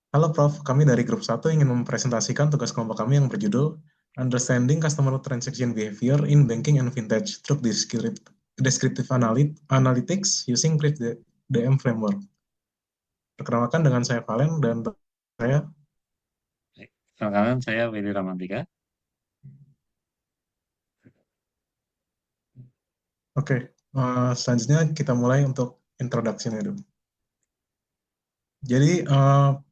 Halo Prof, kami dari grup 1 ingin mempresentasikan tugas kelompok kami yang berjudul Understanding Customer Transaction Behavior in Banking and Fintech Through Descriptive Analytics Using Grid DM Framework. Perkenalkan dengan saya Valen dan saya. Baik. Perkenalkan saya Willy Ramantika. Oke, selanjutnya kita mulai untuk introduction-nya dulu. Jadi,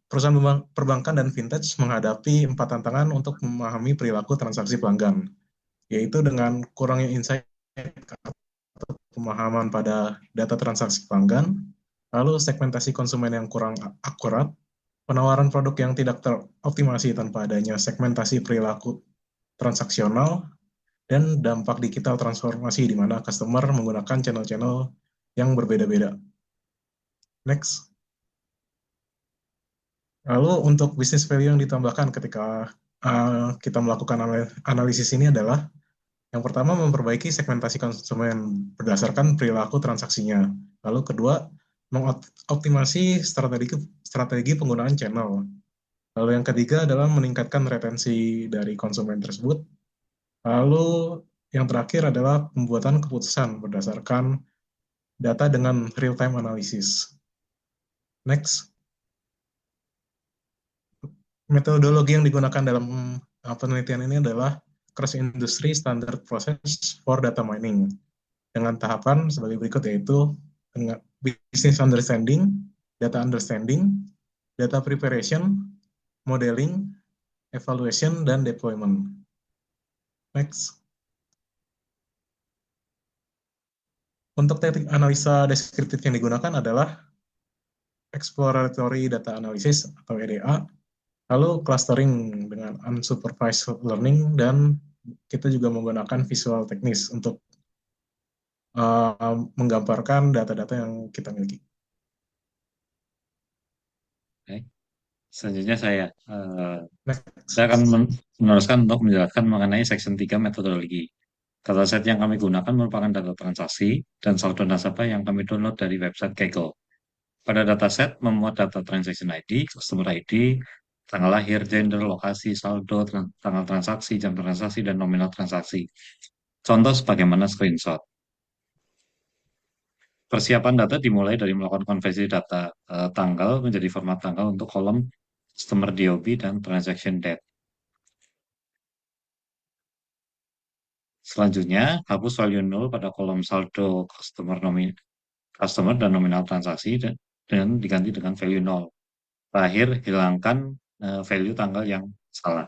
perusahaan perbankan dan fintech menghadapi 4 tantangan untuk memahami perilaku transaksi pelanggan, yaitu dengan kurangnya insight pemahaman pada data transaksi pelanggan, lalu segmentasi konsumen yang kurang akurat, penawaran produk yang tidak teroptimasi tanpa adanya segmentasi perilaku transaksional, dan dampak digital transformasi di mana customer menggunakan channel-channel yang berbeda-beda. Next. Lalu untuk business value yang ditambahkan ketika kita melakukan analisis ini adalah yang pertama, memperbaiki segmentasi konsumen berdasarkan perilaku transaksinya. Lalu kedua, mengoptimasi strategi penggunaan channel. Lalu yang ketiga adalah meningkatkan retensi dari konsumen tersebut. Lalu yang terakhir adalah pembuatan keputusan berdasarkan data dengan real-time analysis. Next, metodologi yang digunakan dalam penelitian ini adalah Cross Industry Standard Process for Data Mining dengan tahapan sebagai berikut, yaitu dengan business understanding, data preparation, modeling, evaluation, dan deployment. Next. Untuk teknik analisa deskriptif yang digunakan adalah exploratory data analysis atau EDA, lalu clustering dengan unsupervised learning, dan kita juga menggunakan visual teknis untuk menggambarkan data-data yang kita miliki. Baik. Selanjutnya saya akan Next. meneruskan untuk menjelaskan mengenai section 3 metodologi. Dataset yang kami gunakan merupakan data transaksi dan saldo nasabah yang kami download dari website Kaggle. Pada dataset memuat data transaction ID, customer ID, tanggal lahir, gender, lokasi, saldo, tanggal transaksi, jam transaksi, dan nominal transaksi. Contoh sebagaimana screenshot. Persiapan data dimulai dari melakukan konversi data tanggal menjadi format tanggal untuk kolom customer DOB dan transaction date. Selanjutnya, hapus value nol pada kolom saldo customer dan nominal transaksi dan diganti dengan value nol. Terakhir, hilangkan value tanggal yang salah.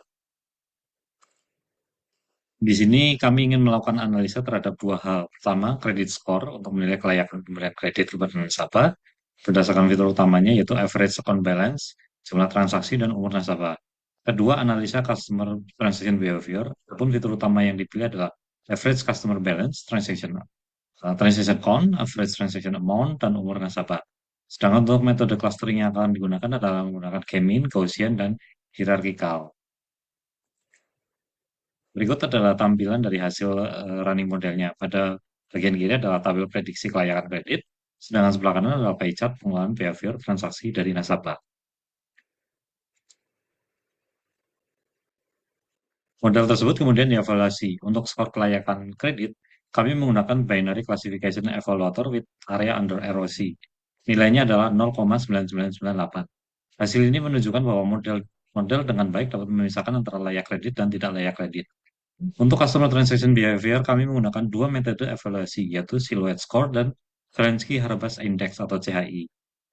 Di sini kami ingin melakukan analisa terhadap dua hal. Pertama, kredit score untuk menilai kelayakan pemberian kredit kepada nasabah berdasarkan fitur utamanya yaitu average account balance, jumlah transaksi, dan umur nasabah. Kedua, analisa customer transaction behavior, walaupun fitur utama yang dipilih adalah average customer balance, transaction count, average transaction amount, dan umur nasabah. Sedangkan untuk metode clustering yang akan digunakan adalah menggunakan K-mean, Gaussian, dan hierarchical. Berikut adalah tampilan dari hasil running modelnya. Pada bagian kiri adalah tabel prediksi kelayakan kredit, sedangkan sebelah kanan adalah pie chart pengelolaan behavior transaksi dari nasabah. Model tersebut kemudian dievaluasi. Untuk skor kelayakan kredit, kami menggunakan binary classification evaluator with area under ROC. Nilainya adalah 0,9998. Hasil ini menunjukkan bahwa model model dengan baik dapat memisahkan antara layak kredit dan tidak layak kredit. Untuk customer transaction behavior, kami menggunakan dua metode evaluasi, yaitu silhouette score dan Kerensky-Harabas Index atau CHI.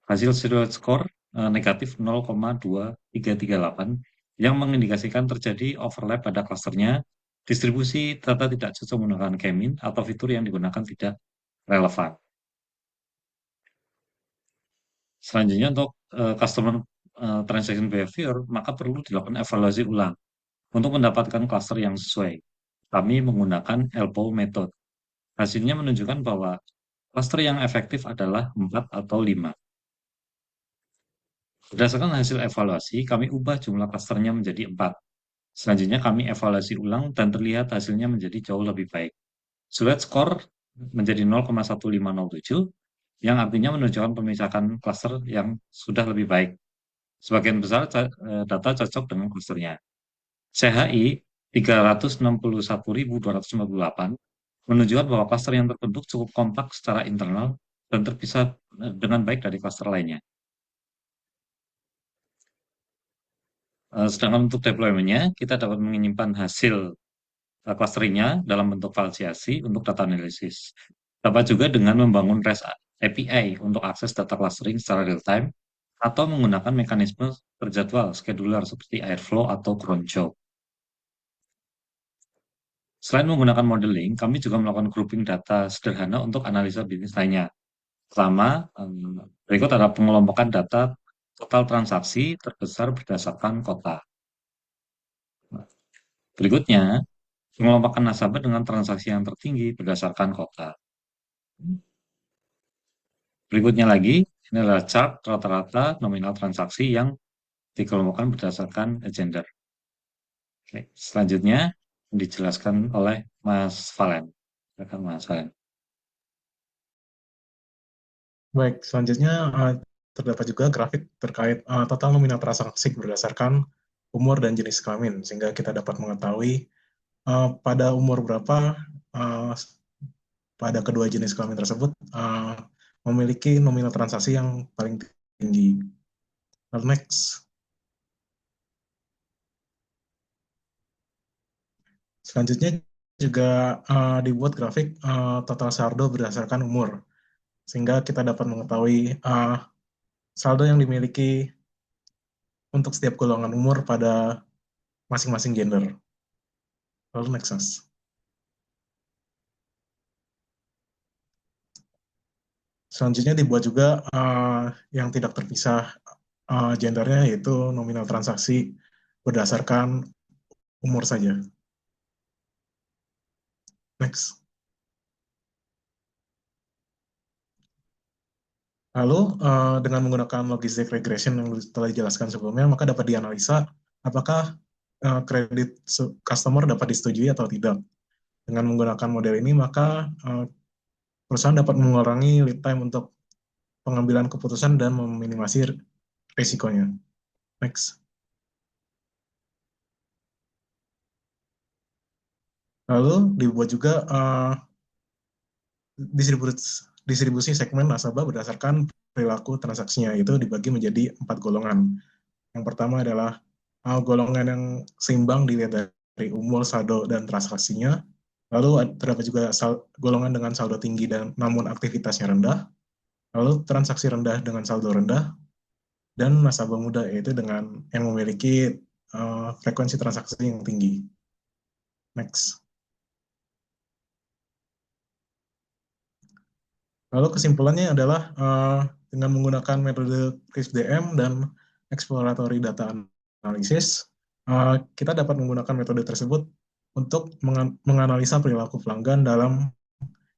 Hasil silhouette score negatif 0,2338 yang mengindikasikan terjadi overlap pada klasternya, distribusi data tidak cocok menggunakan K-mean atau fitur yang digunakan tidak relevan. Selanjutnya untuk customer transaction behavior, maka perlu dilakukan evaluasi ulang untuk mendapatkan klaster yang sesuai. Kami menggunakan elbow method. Hasilnya menunjukkan bahwa klaster yang efektif adalah 4 atau 5. Berdasarkan hasil evaluasi, kami ubah jumlah klasternya menjadi 4. Selanjutnya kami evaluasi ulang dan terlihat hasilnya menjadi jauh lebih baik. Sulit skor menjadi 0,1507, yang artinya menunjukkan pemisahan klaster yang sudah lebih baik. Sebagian besar data cocok dengan klasternya. CHI 361.258 menunjukkan bahwa klaster yang terbentuk cukup kompak secara internal dan terpisah dengan baik dari klaster lainnya. Sedangkan untuk deployment-nya, kita dapat menyimpan hasil clusteringnya dalam bentuk file CSV untuk data analisis. Dapat juga dengan membangun REST API untuk akses data clustering secara real-time atau menggunakan mekanisme terjadwal scheduler seperti Airflow atau cron job. Selain menggunakan modeling, kami juga melakukan grouping data sederhana untuk analisa bisnis lainnya. Pertama, berikut ada pengelompokan data total transaksi terbesar berdasarkan kota. Berikutnya, pengelompokan nasabah dengan transaksi yang tertinggi berdasarkan kota. Berikutnya lagi, ini adalah chart rata-rata nominal transaksi yang dikelompokkan berdasarkan gender. Oke, selanjutnya dijelaskan oleh Mas Valen. Silakan Mas Valen. Baik, selanjutnya terdapat juga grafik terkait total nominal transaksi berdasarkan umur dan jenis kelamin, sehingga kita dapat mengetahui pada umur berapa uh, pada kedua jenis kelamin tersebut memiliki nominal transaksi yang paling tinggi. Lalu next. Selanjutnya juga dibuat grafik total saldo berdasarkan umur, sehingga kita dapat mengetahui saldo yang dimiliki untuk setiap golongan umur pada masing-masing gender. Lalu next, Mas. Selanjutnya dibuat juga yang tidak terpisah gendernya, yaitu nominal transaksi berdasarkan umur saja. Next. Lalu dengan menggunakan logistic regression yang telah dijelaskan sebelumnya, maka dapat dianalisa apakah kredit customer dapat disetujui atau tidak. Dengan menggunakan model ini, maka perusahaan dapat mengurangi lead time untuk pengambilan keputusan dan meminimasi risikonya. Next. Lalu dibuat juga distribusi segmen nasabah berdasarkan perilaku transaksinya, itu dibagi menjadi 4 golongan. Yang pertama adalah golongan yang seimbang dilihat dari umur, saldo, dan transaksinya. Lalu terdapat juga golongan dengan saldo tinggi dan namun aktivitasnya rendah. Lalu transaksi rendah dengan saldo rendah. Dan nasabah muda, yaitu dengan yang memiliki frekuensi transaksi yang tinggi. Next. Lalu kesimpulannya adalah dengan menggunakan metode CRISP-DM dan exploratory data analysis, kita dapat menggunakan metode tersebut untuk menganalisa perilaku pelanggan dalam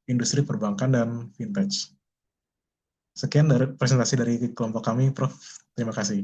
industri perbankan dan vintage. Sekian dari presentasi dari kelompok kami, Prof. Terima kasih.